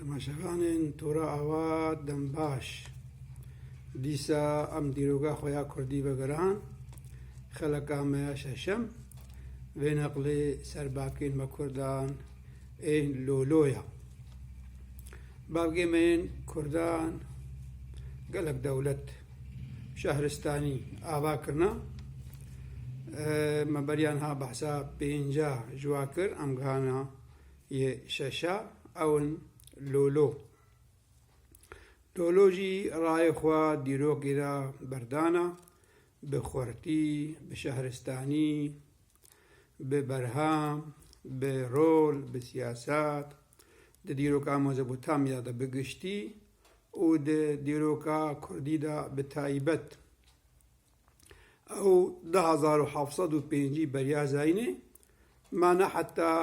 تەماشاغانên تۆرە ئاوا دەم باش دیسا ئەم دیرۆگا خۆیان کوردی بەگەران خەلەکامەیە شەشەم وێ نەقڵێ سەرباکەین بە کوردان ئێن لۆلۆیە باوگێمەین کوردان گەلک دەولەت شەهرستانی ئاواکردنا مەبەریان ها بەحسا پێنجا ژوا کرد ئەم گانە یە شەشە ئەون لۆلۆ لۆلۆژی ڕایەخوا دیرۆکێرا بەردانە بە خۆرتی بە شەهرستانی بە بەرهام بە ڕۆل بە سیاسات دە دیرۆکا مۆزەپۆتامیا دە بگشتی و دە دیرۆکا کوردیدا بە تایبەت ئەو 1705 بەریا زاینێ مانە حتا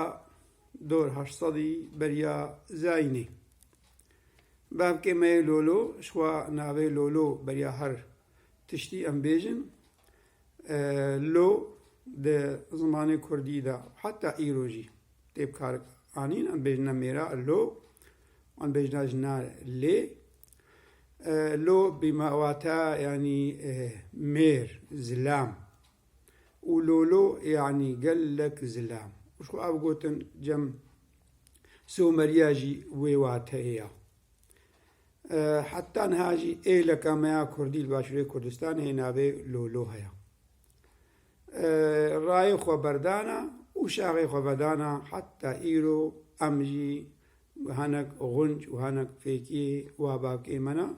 دۆر 800 بەریا زاینێ بابکێمەیە لۆلۆ شخوا ناوێ لۆلۆ بەریا هەر تشتی ئەم بێژن لۆ دە زمانی کوردیدا حتا ئیرۆژی تێبکارک ئانین ئەم بێژنە مێرا لۆ ئەم بێژنا ژنا لێ لۆ بیماواتە یعنی مێر زلام و لۆلۆ یعنی گەلک زلام وشخوا ئەو گوتن جەم سۆمەریاژی وێواتەیە حتا نهاژی ئێلەکەمەیە کوردی باشووری کوردستان هێناوێ لۆلۆ هەیە ڕایە خۆبەردانە و شاغی خۆبەردانە حتا ئیرۆ ئەمژی هەنەک غونج و هەنەک فێکی وا باوکێمەنە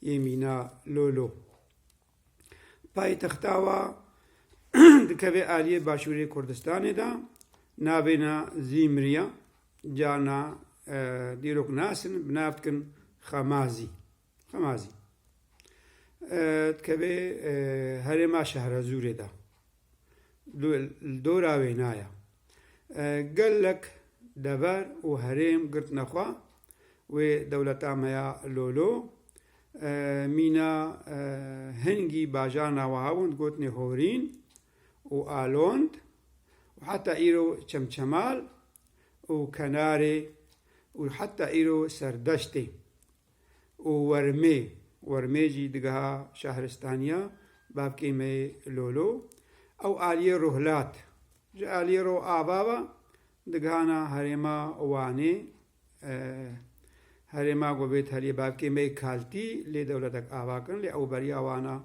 یێمینا لۆلۆ پایتەختاوە دکەوێ ئالیە باشووری کوردستانێدا ناوێنە زیمریە جانا دیرۆک ناسن بناوتکن خەمازی دکەوێ هەرێما شەهرەزوورێدا دۆرا وێنایە گەلک دەبەر و هەرێم گرت نەخوا وێ دەولەتامەیە لۆلۆ مینە هەنگی باژار ناوەهاوند گوتنێ هۆرین و ئالۆند و حتا ئیرۆ چەمچەمال و کەنارێ و حتا ئیرۆ سەردەشتێ و وەرمێژی دگەها شەهرستانیە بابکێمێ لۆلۆ ئەو ئالیە ڕۆهلات ئالیە ڕۆ ئاباوە دگهانە هەرێما وانێ هەرێما گۆبێت هەریە بابکێمەی کالتی لێ دەولەتێک ئاواکردن لێ ئەو بەریاوانە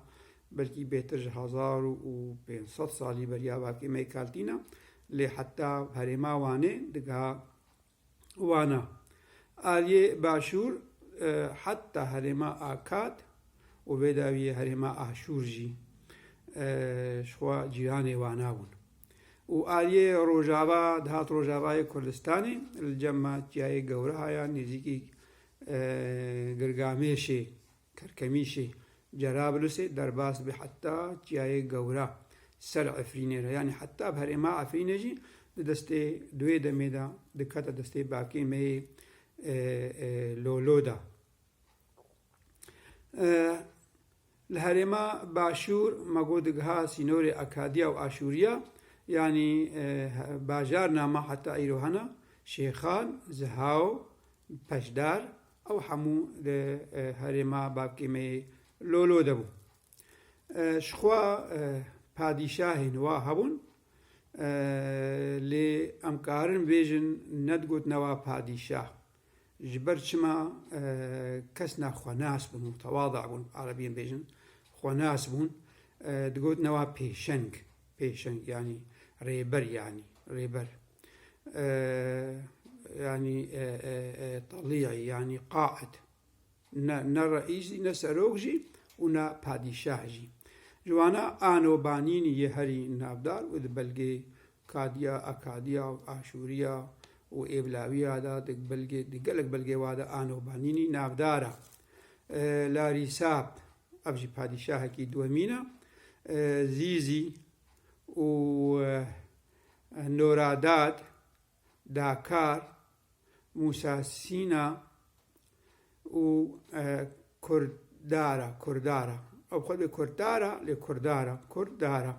بەلکی بێتر 1500 ساڵی بەریا بابکێمەی کالتینە لێ حتا هەرێما وانێ دگها وانە ئالیێ باشوور حتا هەرێما ئاکات و بێداویە هەرێما ئاشوورژی شخوا جیرانێ وانابوون و ئالیێ ڕۆژاوا دهات ڕۆژاوای کوردستانی جەممە جیایە گەورە هەیە نزیکی گرگامێشێ کەرکەمیشێ جەرابلوسێ دەرباس بێ حتا جیایە گەورە سەر ئەفرینێرە یانی حتا هەرێما ئەفرینێژی دەستێ دوێ دەمێدا دکەتە دەستێ باکێمەیە لۆلۆدا لە هەرێما باشوور مەگۆ دگها سینۆرێ ئەکادیا و ئاشووریە یعنی باژار نامە حتا ئیرۆ هەنە شێخان زەهاو پەشدار ئەو هەموو هەرێما بابکێمەیە لۆلۆ دەبوو شخوا پادیشاهێن وا هەبوون لێ ئەمکارن بێژن نەتگوتنەوە پادیشاه ji ber çima kesna xwenas bûn û tewada bûn Arabiyên bêjin xwenas bûn digotinewa pêşeng yanî rêber yanî talîyî yanî qaid ne reîsî ne serok jî û ne padîşah jî ji wana anobanînî yê herî navdar û di belgê kadiya akadiya û aşûriya و ئێبلاویادا گەلک بەلگێوادا ئانۆبانینی ناودارە لاریساب ئەڤژی پادیشاهێکی دووەمینە زیزی و نۆراداد داکار موساسینە و کوردارە ئەو خۆ بێ کوردارە لێ کوردارە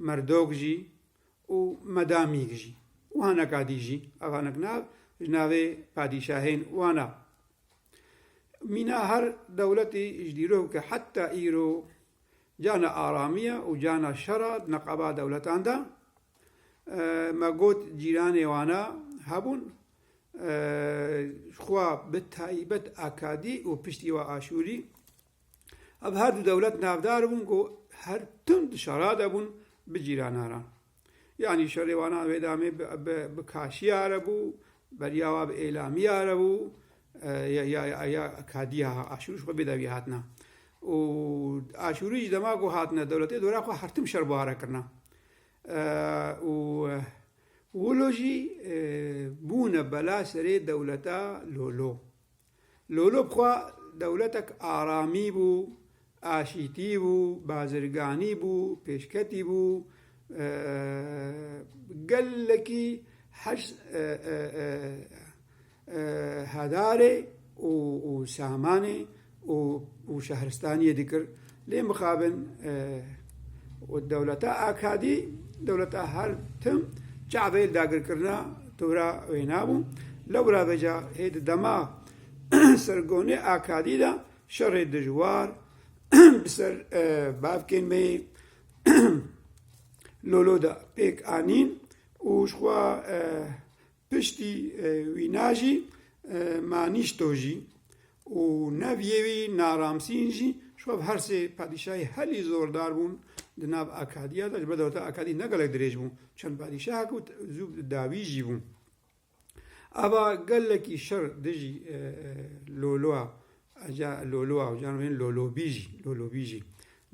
مەردۆکژی و مەدامیکژی وانە کادیژی ئەوانەک ناو ژناوێ پادیشاهێن وانە منا هر دولتي جديرو كحتى إيرو جانا آرامية وجانا شرا نقابا دولتان دا ما قوت جيراني وانا هبون خوا بتايبت أكادي وبشتي وآشوري اب هر دو دولت نافدار بون کو هر تند شراد بون بجیراناران يعني شريوانا ويدامي بكاشي عربو برياوا بإعلامي عربو يا كاديها عاشورش بدوي هاتنا و عاشوري دماغو هاتنا دولتي دورا خو هرتم شربوارا کرنا و ولوجي بونا بلا سري دولتا لولو بخوا دولتك آرامي بو آشيتي بو بازرگاني بو پیشکتی بو قال لكي حش هداري وساماني وشهرستاني ذكر ليه مخابن والدولتا أكادي دولتا هر تم شعبيل داقر كرنا تورا وينابو لو را بجا هيد دما سرگوني أكادي دا شر دجوار بسر بابكين مي لولو دا بيك آنين وشخوا پشتی ویناجی معنیش توجی و نویوی نارامسینجی شو هر سه پادشاهی هلی زوردار بون دناب اکادیا داشت بدوتا اکادی نگلک دریج بون چند پادشاه کو زوب داویجی بون اما گلکی شر دجی لولوا اجا لولوا و جانوین لولوبیجی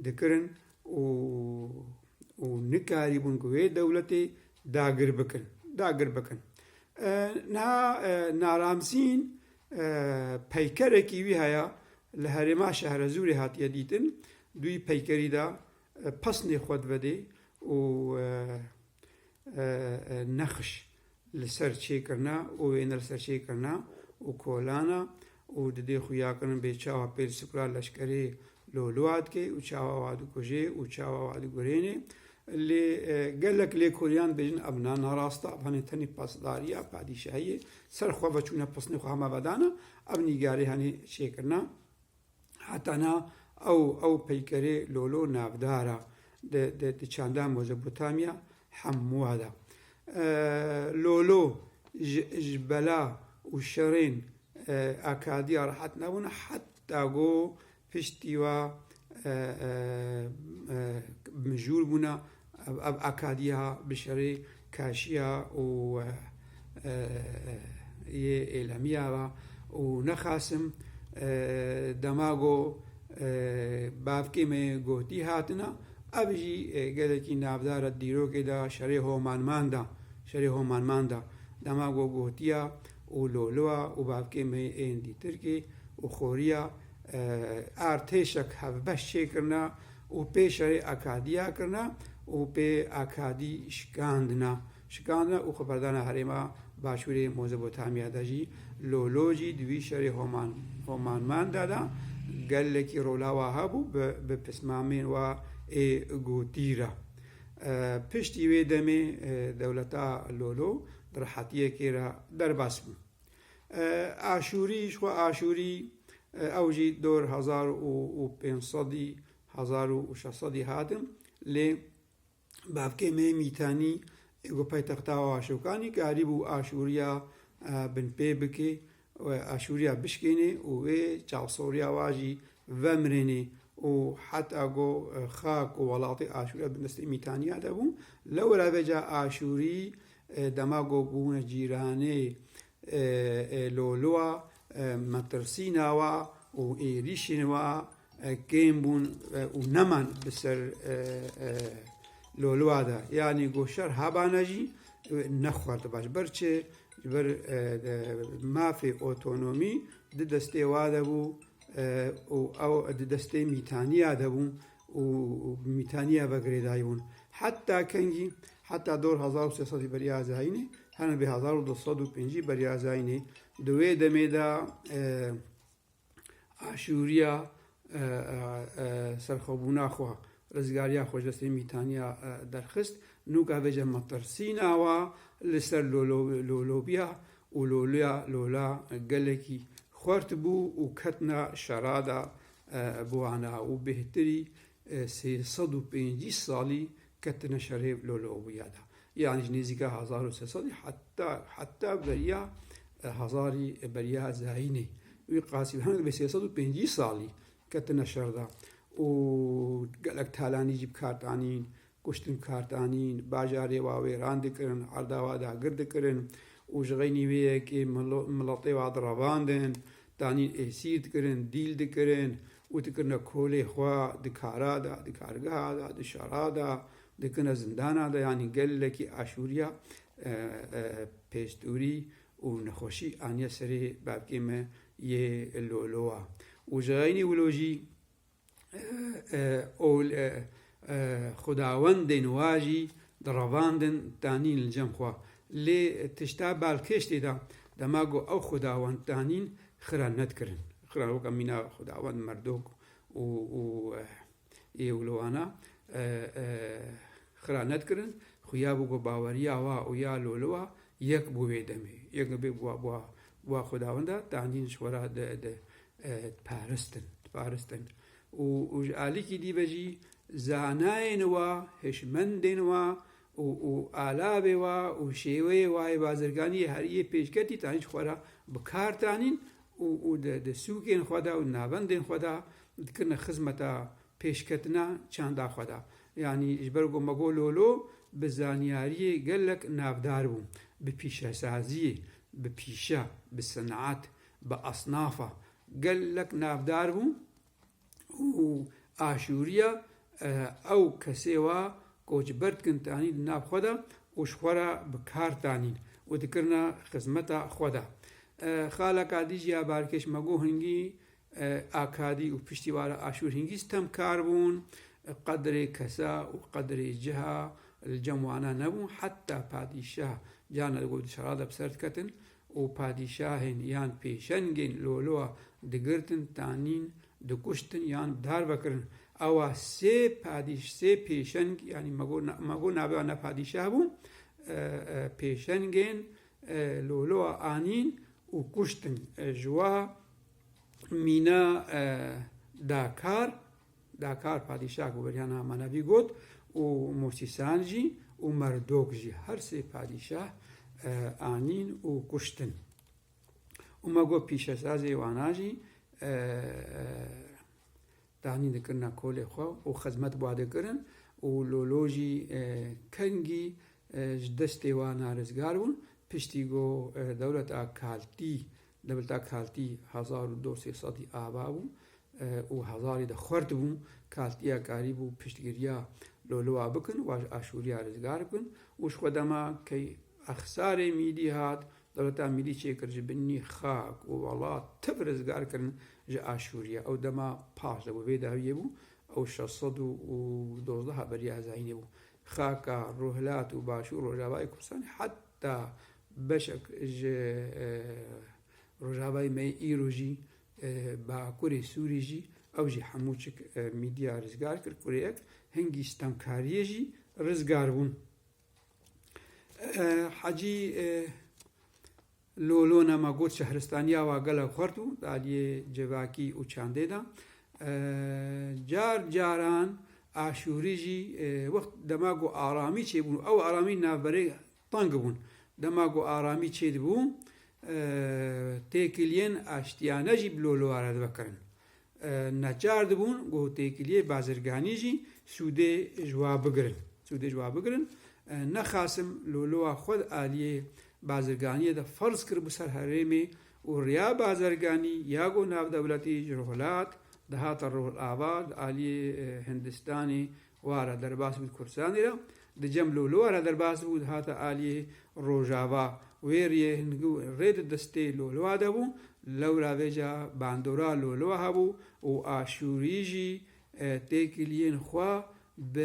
دکرن و نکاری بون کوی دولتی داگر بکن نارامسین پیکرکی وی هیا لهرما شهر زوری هاتیه دیتن دوی پیکری دا پسنی خود وده و نخش لسر چه کرنا و وینر سر چه کرنا و کولانا و دده خویا کرن به چاوا پیل سکرا لشکری لولواد که و چاوا وادو کجه و چاوا وادو گرینه اللي قال لك لي كوريان بيجن ابنا ناراستا هني تاني باسداريا پادشاهي سر خو بچونه پسني خو ما بدانا ابني غاري هني شيكرنا حتى انا او بيكري لولو نافدارا د چاندا مزبوتاميا حمو هذا لولو جبلا وشرين اكاديا راحت نبون حتى جو فيشتيوا مجور بنا اب اكاديها بشري كاشيا و اعلاميا ونخاسم دماغو بافكي مي غوتي هاتنا ابجي قالكي نافدار الديرو كده شري هومان ماندا دماغو غوتيا ولولوا وبافكي مي اندي تركي وخوريا ارتشك هفبش کرنا و پیشری اکادیا کرنا و پی اکادی شکاندنا و خبردانا هریما باشوری موزبوتامیا داجی لولوجی دوی شری هومان مان دادا قال لك رولا وهابو بپسمامین و گوتیرا پشتی وی دمی دولتا لولو در حتیه کیرا در باسم آشوری اوجي دور 1500 هاتم ل بافكي ميتاني اگو پایتختا واشوکانی که هریبو آشوریا بن پیبکی و آشوریا بشکینی و چاوسوریا واجی ومرینی و حتی اگو خاک و ولاطی آشوریا بنستی میتانیا دابون لو را بجا آشوری دماغو بون جیرانه لولوا مترسينا و إيريشينوا كيمبون ونمان بسر لولوادا يعني قوشر هابانجي نخوارد باش برچه بر ما في اوتونومي دستي وادبو او دستي ميتانيا دبو و ميتانيا بغريدايون حتى كنجي حتى دور 1300 بريا زايني هنا ب 1205 بريا زايني دوی دمیدا آشوریا سرخوبونا خو رزگاریا خوجستی میتانیا درخست نوکا وجه مترسینا و لسر لولوبیا و لولا گلکی خوارت بو و کتنا شرادا بوانا و بهتری 350 سالی کتنا شریف لولو بیادا يعني نزيكا 1300 حتى بريا هزاري بريا زايني ويقاسي هناك ب 350 سالي كتنا شردا وقالك تالاني جيب كارتانين كشتن كارتانين باجاري واوي راند كرن عردا وادا قرد كرن وشغيني ويك ملطي واد راباندن تانين اسيد كرن ديل دكرن وتكرنا كولي خوا دكارا دا دكارغا دا دشارا دكنا زندانا دا يعني قال لك اشوريا بيستوري ونخوشي انيا سري بابكيما يه اللولوا وجايني ولوجي اول خداوند نواجي درواندن تانين الجمخوا لي تشتاب الكشتي دا دماغو او خداوند تانين خرانت كرن خران وكا مينا خداوند مردوك و يولوانا خرانت كرن خيابو باوريا وا ويا لولوا يك بو بيدمي يك بو خداوندا تانين شورا د بارستن و عليكي دي بجي زاناين وا هشمندين وا و آلابي وا و شيوي وا بازرگاني هريه پیشکتی تانين شورا بكار تانين و د سوقين خدا و نابندين خدا كنا خدمتا پیشکتنا چاندا خدا يعني اجبرگو مقولولو بزانياري قالك نافدار بوم ببيشة سازية ببيشة بالصناعات بأصنافة قالك نافدار بوم وآشوريا أو كسيوا كوش برد كنتاني ناف خدا وشخورا بكار تانين وذكرنا خزمتا خدا خالق عديجي باركش مقو هنگي آكادي وبشتوار آشور هنگي ستم كاربون قدر كسا وقدر جهة الجموانا نبو حتى پادشاه جانا قود شرادة بسرد كتن و پادشاهن يان پیشنگين لولوا دگرتن تانين دكشتن يان دار بكرن او سي پیشنگ يعني مگو نابوانا پادشاه بو پیشنگين لولوا آنين و كشتن جوا مينا داكار پادشاه گوبریانا منابی گود و موسیسانجی و مردوکجی هر سه پادشاه آنین و کشتن و مگو پیشسازی واناجی دانین دکرنا کول خوا و خدمت بواده کرن و لولوجی کنگی دستی وانا رزگار بون پشتیگو دولت کالتی دولت کالتی 1200 آبا بون و هزاری ده خورد بون کالتیا کاری بو پشتگیریا لولوا بکن و آشوریا رزگار بکن وش خدما کی اخسار میدی هات دولتا میدی چه کرج بنی خاک و والله تب رزگار کرن جا آشوریا او دما پاس دبو بیده بو او 612 بریا زاینی بو خاکا روحلات و باشور و جوای کسانی حتی بشک رجابای می ایروجی با کوری سوریجی او جی حموچک میدیا رزگار کر کوریک هنگی استمکاریه جی رزگار بون حاجی لولونا ما گوت شهرستانیا و گل خورتو دالی جواکی و چانده دا جاران آشوری جی وقت دماغو آرامی چه بون او آرامی نابره طنگ بون دماغو آرامی چه بون تیکلین اشتیانه جی بلولو آرد بکرن نچار دبون گو تیکلیه بازرگانی جی سوده جواب بگرن نخاسم لولو خود آلیه بازرگانی دا فرض کر بسر حریمی و ریا بازرگانی یا گو ناو دولتی جرغلات دهات الروح الآباد آلیه هندستانی وارا درباس بود کرسانی را د جم لولو را درباس بود هات آلیه روجاوا ويريه نقول ريد دستي لولوا دبو لورا ويجا باندورا لولوا هبو و آشوريجي تيكلين خوا ب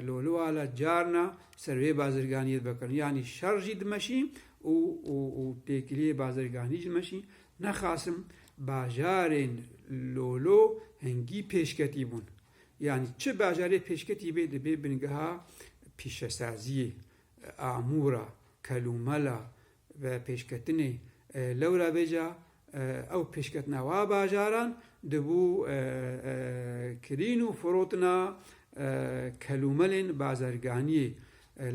لولوا على جارنا سروي بازرگانيت بكرن يعني شرجي دمشي و تيكليه بازرگاني دمشي نخاسم باجارين لولو هنگي پیشکتی بون يعني چه باجاره پیشکتی بي بنگها پیشسازی آمورا کلوملا و پیشکتنی لورا بیجا ئەو پێشکەتنەوە باژاران دەبوو کرین و فرۆتنا کەلومەلێن بازرگانیە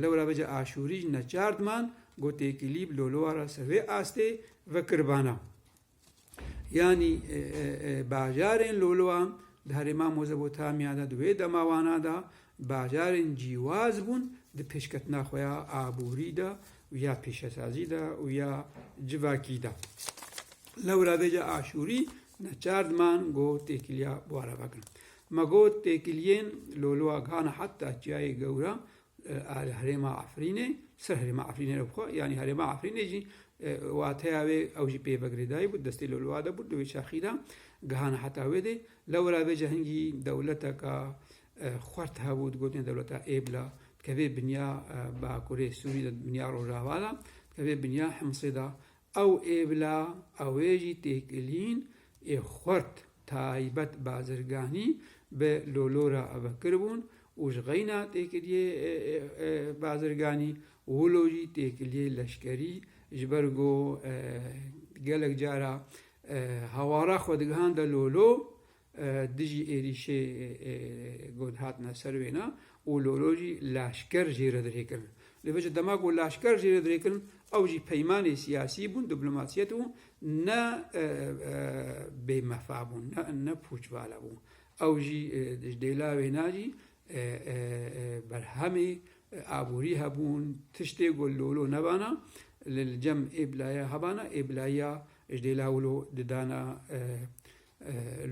لەو ڕابەجە ئاشوریش نەچاردمان گۆتێکی لیب لۆلۆوارە سەوێ ئاستێ ڤەکربانە یانی باژارێن لۆلۆوان هەرێما مۆزەپۆتامیا دوێ دەماوانادا باژارێن جیواز بوون di pêşketina xwe ya aborî de û ya pêşesazî de û ya civakî de. Lewra bêje aşûrî neçardiman got têkiliya wara vekin. Me got têkiliyên lolowa gihana heta çiyayê gewra herêma Efrînê ser herêma Efrînê re bixwe yanî herêma Efrînê jî wateya wê ew jî pêvegirêdayî bû destê lolowa de bû di wê şaxî de gihana heta wê de lewra bêje hingî dewleteka xwert hebû digotin dewleta êbla kevê binya Bakurê Sûrî de binya Rojava da kevê binya Himsê da ew êbla ew ê jî têkilîn ê xwert taybet bazirganî bi lolora vekiribûn û ji xeyna têkiliyê bazirganî wilo jî têkiliyê leşkerî ji ber got gelek cara hewara xwe digihan de lolo dijî êrîşê got hatine ser wêna û lolo jî laşker jêre dirêkirin. Li vêje dema got laşker jêre dirêkirin ew jî peymanê siyasî bûn diplomasiyet û ne bêmefa bûn ne pûçvala bûn. Ew jî ji dêla wêna jî berhemê aborî hebûn tiştê got lolo nebana li cem êblaya hebana êblaya ji dêla wilo didana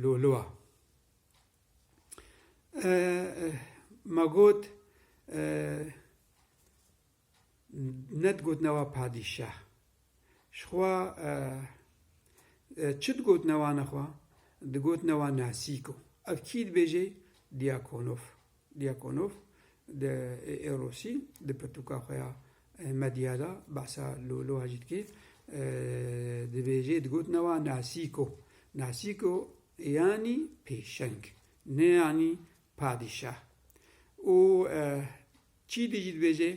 lolowa. Me got nedgotnewa padîşah ji xwe çi digotnewana xwe digotnewa Nasîko ev kî dibêje Diakonov di Rûsî di pirtûka xwe ya medya da behsa lolowa jî dike dibêje digotnewa Nasîko yanî pêşeng ne yanî padîşah û çî de jî dibêje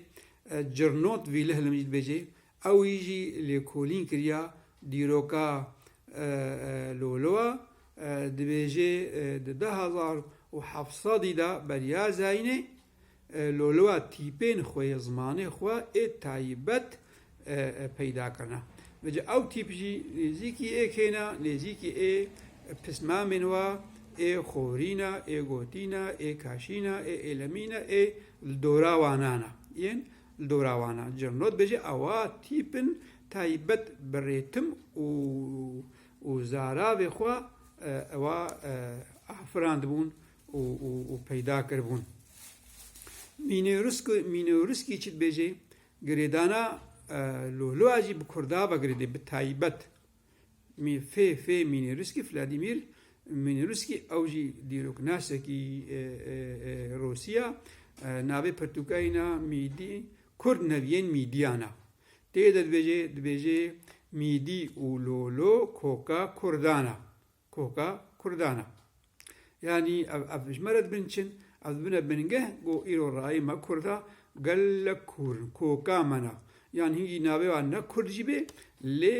Cirnot vîlihlim jî dibêje ew jî lêkolîn kiriya dîroka lolowa dibêje di 2700 da beriya zayînê lolowa tîpên xwe zimanê xwe ê taybet peyda kirine. Bêje ew tîp jî nêzîkî ê kêne nêzîkî ê pismamên we ê xorîna ê gotîna ê kaşîna ê êlemîna ê li dora wanan e yên li dora wanan Cirnot bêje ewa tîpin taybet bi rêtim û zaravê xwe ewa afirandibûn û peyda kiribûn. Mînewrîskî çi dibêje girêdana lolowa jî bi Kurda vegirêdî bi taybet fê Mînewrîskî Vladimîr Mînewrîskî ew jî dîroknasekî Rûsya navê pirtûkayîna Mîdî Kurd neviyên Mîdiyan e tê de dibêje Mîdî û lolo koka Kurdan e yanî ev ji me re dibin çin ev dibine bingeh got îro rayê me Kurd e gelek koka me ne yan hingî navê wan ne Kurd jî bê lê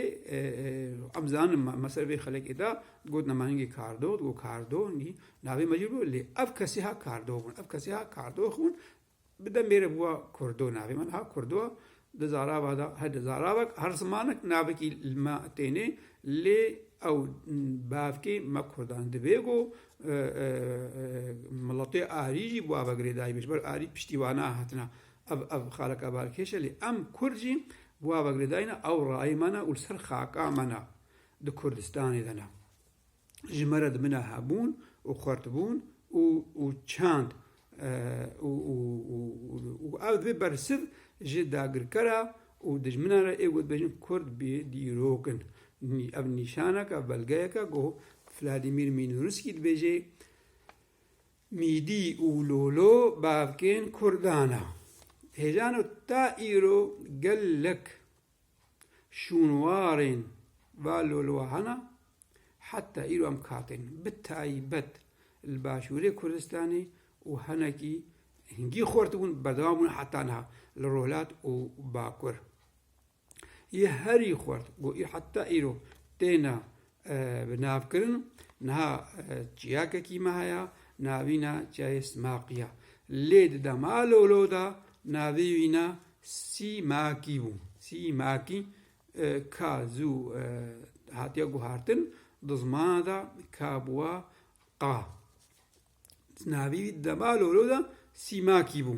em zanin mesela vê xelekê de got nema hingî kardo got kardo hingî navê me jî bû lê ev kesî ha kardo bûn ev kesî ha kardo xwin bi demêre bûwa Kurdo navê min ha Kurdo di zarava da hedi zaravek her zimanek navekî me têne lê ew bavkê me Kurdan dibê got miletê arî jî bûa vegirêdayî ji ber arî piştîwana hatina ev xaleka balkêş e lê em Kurd jî bûa vegirêdayîne ew rayê me ne û li ser xaka me ne di Kurdistanê de ne ji me re dimine hebûn û xwertbûn û çand û ev dibê bersiv ji dagirkera û dijmina re ê got bêjin Kurd bê dîrokin ev nîşanek ev belgeyeke got Vladimîr Mînewrîskî dibêje Mîdî û lolo bavkên Kurdan e hêjan û ta îro gelek şûnwarên va lolowa hene heta îro em katên bi taybet li başûrê Kurdistanê û henekî hingî xwertibûn berdewam bûn heta niha li Rohlat û Bakur yê herî xwert got heta îro têne بناف كرن نها جياكا كيما هيا ناوينا جاي سماقيا ليد دمالو لودا ناوينا سيماكي بو سيماكي كازو هاتيا غهارتن دزمادا كابوا قا ناوي دمالو لودا سيماكي بو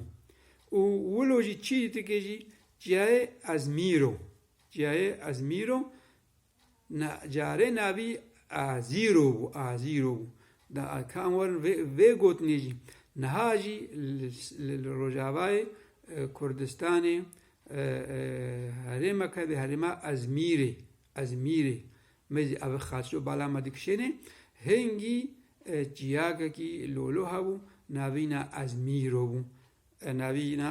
ولوجي تشي تكيجي جاي ازميرو جاره ناوی آزیرو بو دا کام ورن وی گوت نیجی نهاجی لروجاوای کردستان هرما که به هرما ازمیره مزی او خاصو بالا مدکشنه هنگی جیاگا کی لولو هاو ناوینا ازمیرو بو ناوینا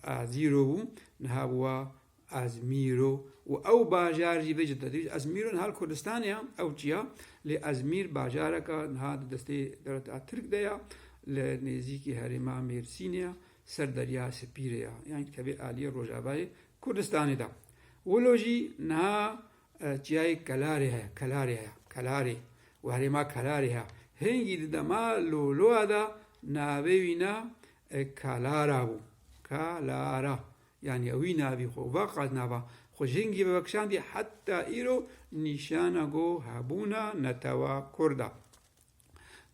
آزیرو بو نهاوا ازمیرو و او باجار جی بجد دیش ازمیرون حال کردستانی هم او چیا لی ازمیر باجاره که نهاد دسته دولت ترک دیا لنزیکی هرما میرسینیا سر دریا سپیریا یعنی کبی آلی روجابای کردستانی دا ولوجی نه چیای کلاری و هرما کلاری ها هنگی دما لولو دا ناوینا کلارا يعني اوينا بي خو واقع نابا خو جنگي ببكشان دي حتى ايرو نشانا جو هابونا نتوا كردا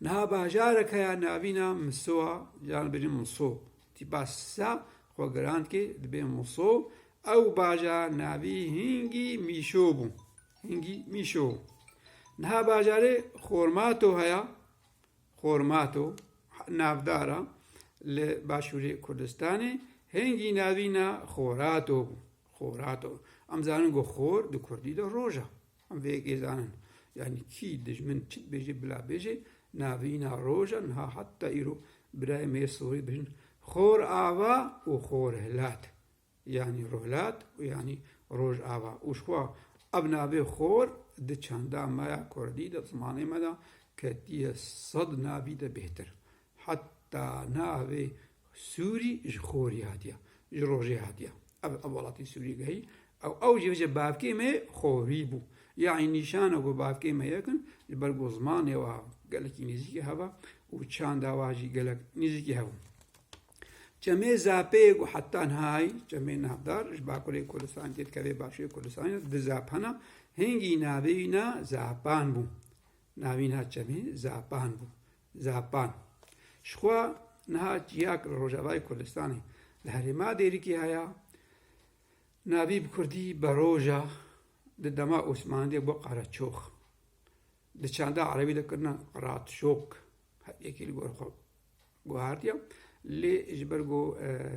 نها باجارك يا نابينا مسوا جان بجن مصو تي باسا خو گراند كي دبي مصو او باجا نابي هنگي ميشو نها باجاري خورماتو نافدارا لباشوري كردستاني هنگی ناوینا خوراتو ام زانن گو خور دو کردی دا روژا ام ویگی زانن یعنی کی دجمن چit بیجی بلا بیجی ناوینا روژا نها حتی ایرو برای میسوری بجن خور آوا و خور هلات یعنی روهلات و یعنی روژ آوا وشخوا اب ناوی خور ده چنده مایا کردی دا زمانه مدا که دیه صد ناوی دا بهتر حتی ناوی سوري جخوري هادية جروجي هادية أولاتي سوري جاي أو جوجة بابكي ما خوريبو يعني نشانه جو بابكي ما يكن البرجو زمان يوا قالك نزيك هوا وشان دواجي قالك نزيك هوا جميع زابيق وحتى نهاي جميع نهدار باكوري كردستان تيت كذي باشي كردستان دزابنا هنجي نابينا زابان بو نابينا جميع زابان شخوا نها جیاک روجاوای کردستانی لهرما دیری کی هیا نابی بکردی بروجا دما عثمان دی بو قرچوخ د چاندا عربی د کرنا قرات شوک یکی گور خو گوهارتیا لی اجبرگو